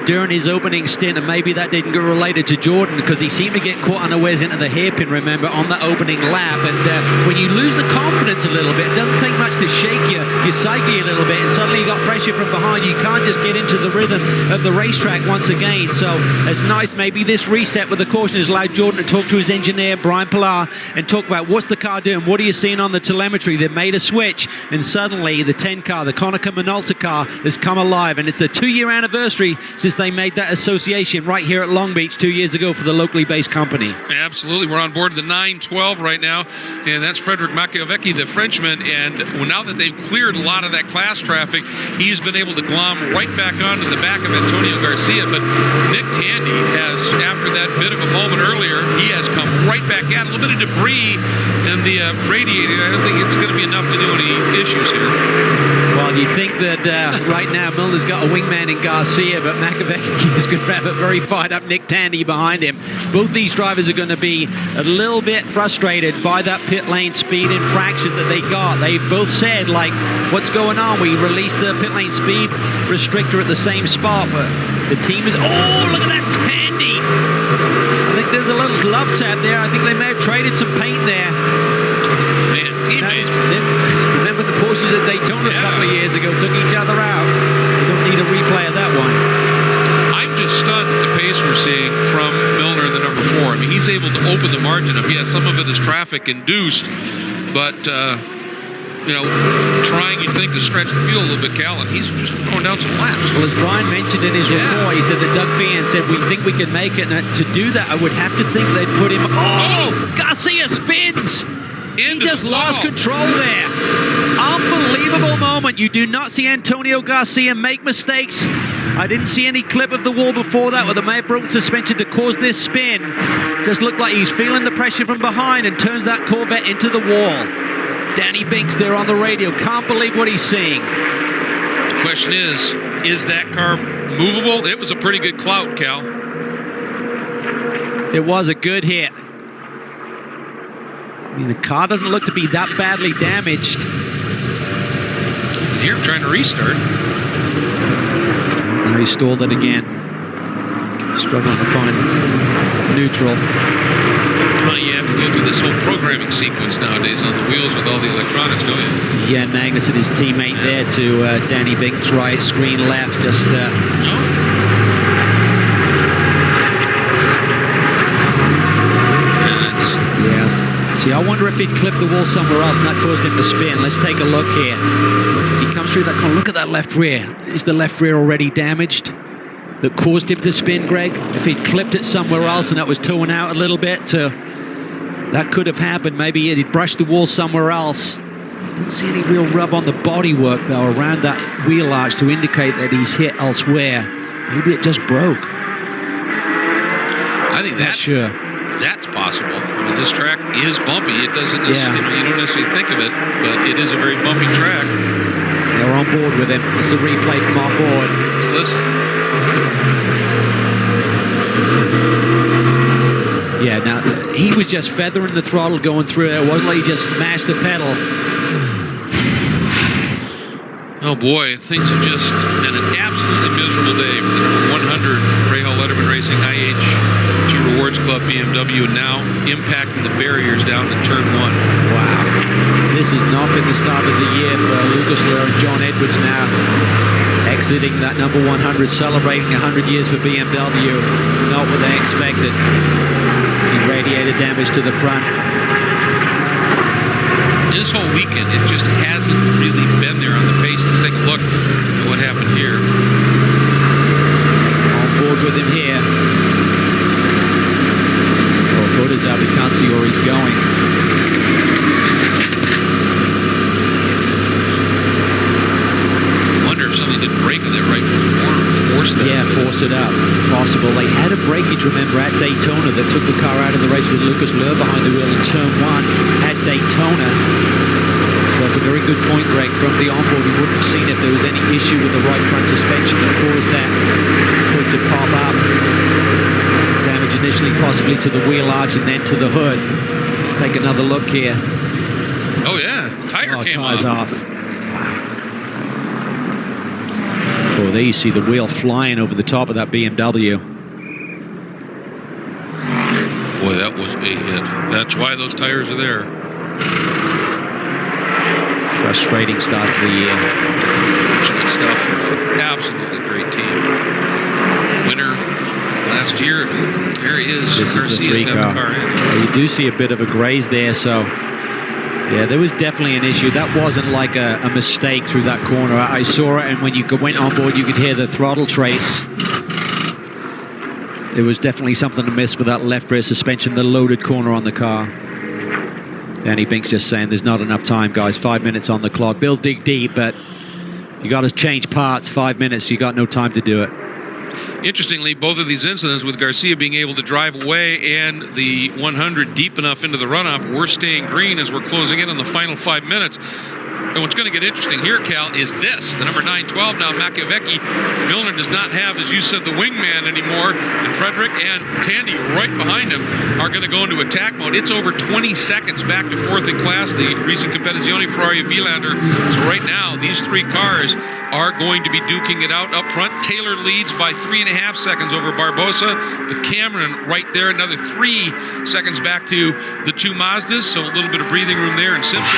during his opening stint, and maybe that didn't get related to Jordan because he seemed to get caught unawares into the hairpin, remember, on the opening lap. And when you lose the confidence a little bit, it doesn't take much to shake your psyche a little bit, and suddenly you got pressure from behind. You can't just get into the rhythm of the racetrack once again. So it's nice. Maybe this reset with the caution has allowed Jordan to talk to his engineer, Brian Pilar, and talk about what's the car doing, what are you seeing on the telemetry. They've made a switch, and suddenly the 10 car, the Konica Minolta car, has come alive, and it's the 2-year anniversary since they made that association right here at Long Beach 2 years ago for the locally based company. Absolutely. We're on board the 912 right now, and that's Frederic Machiavecchi, the Frenchman, and now that they've cleared a lot of that class traffic, he's been able to glom right back onto the back of Antonio Garcia. But Nick Tandy has, after that bit of a moment earlier, he has come right back at a little bit of debris in the radiator. I don't think it's going to be enough to do any issues here. Well, you think that right now Milner's got a wingman in Garcia, but Machiavecchi is going to have a very fired up Nick Tandy behind him. Both these drivers are going to be a little bit frustrated by that pit lane speed infraction that they got. They both said, like, what's going on? We released the pit lane speed restrictor at the same spot, but the team is... Oh, look at that Tandy! I think there's a little love tap there. I think they may have traded some paint there. Man, teammates. Remember the Porsches at Daytona a couple of years ago took each other out. You don't need a replay of that one. I'm just stunned at the pace we're seeing from Milner, the number 4. I mean, he's able to open the margin up. Yeah, some of it is traffic induced, but you know, trying, you'd think, to stretch the field a little bit, Cal, and he's just throwing down some laps. Well, as Brian mentioned in his report, he said that Doug Feehan said, we think we can make it, and to do that, I would have to think they'd put him... Oh! Garcia spins! He just lost control there. Unbelievable moment. You do not see Antonio Garcia make mistakes. I didn't see any clip of the wall before that where they may have broken suspension to cause this spin. Just looked like he's feeling the pressure from behind and turns that Corvette into the wall. Danny Binks there on the radio. Can't believe what he's seeing. Question is that car movable? It was a pretty good clout, Cal. It was a good hit. I mean, the car doesn't look to be that badly damaged. Here, trying to restart. Now he stalled it again. Struggling to find neutral. Well, you have to go through this whole programming sequence nowadays on the wheels with all the electronics, don't you? So, yeah, Magnus and his teammate there to Danny Binks' right, screen left, just... See, I wonder if he'd clipped the wall somewhere else and that caused him to spin. Let's take a look here. As he comes through that corner, look at that left rear. Is the left rear already damaged? That caused him to spin, Greg? If he'd clipped it somewhere else and that was torn out a little bit, that could have happened. Maybe he'd brushed the wall somewhere else. Don't see any real rub on the bodywork, though, around that wheel arch to indicate that he's hit elsewhere. Maybe it just broke. I think that's sure. That's possible. I mean, this track is bumpy. It doesn't necessarily, you don't necessarily think of it, but it is a very bumpy track. They're on board with him. It's a replay from on board. Let's listen. Yeah, now, he was just feathering the throttle going through it. It wasn't like he just mashed the pedal. Oh boy, things have just been an absolutely miserable day for the number 100 Rahal Letterman Racing IHG Rewards Club BMW, and now impacting the barriers down in turn 1. Wow. This has not been the start of the year for Lucas Luhr and John Edwards now. Exiting that number 100, celebrating 100 years for BMW. Not what they expected. See radiator damage to the front. This whole weekend, it just hasn't really been there on the pace. Let's take a look at what happened here. On board with him here. Oh, Buddha's up. He can't see where he's going. I wonder if something did break in there right from the corner. Force that. Yeah, force it up. Possible. They had a breakage, remember, at Daytona that took the car out of the race with Lucas Luhr behind the wheel in turn 1 at Daytona. So that's a very good point, Greg. From the onboard, we wouldn't have seen if there was any issue with the right front suspension that caused that hood to pop up. Some damage initially possibly to the wheel arch and then to the hood. Let's take another look here. Oh, yeah. Tire came tire's off. Oh, there you see the wheel flying over the top of that BMW. Boy, that was a hit. That's why those tires are there. Frustrating start to the year. Fortunate stuff. Absolutely great team. Winner last year. There he is. This is the 3 car. You do see a bit of a graze there, so yeah, there was definitely an issue. That wasn't like a mistake through that corner. I saw it, and when you went on board, you could hear the throttle trace. It was definitely something to miss with that left rear suspension, the loaded corner on the car. Danny Binks just saying there's not enough time, guys. 5 minutes on the clock. They'll dig deep, but you got to change parts. 5 minutes, you got no time to do it. Interestingly, both of these incidents with Garcia being able to drive away and the 100 deep enough into the runoff, we're staying green as we're closing in on the final 5 minutes. And what's going to get interesting here, Cal, is this. The number 912 now, Machiavecchi. Milner does not have, as you said, the wingman anymore. And Frederick and Tandy right behind him are going to go into attack mode. It's over 20 seconds back to 4th in class, the recent Competizione Ferrari of Wielander. So right now, these 3 cars are going to be duking it out up front. Taylor leads by 3.5 seconds over Barbosa, with Cameron right there, another 3 seconds back to the 2 Mazdas. So a little bit of breathing room there. And Simpson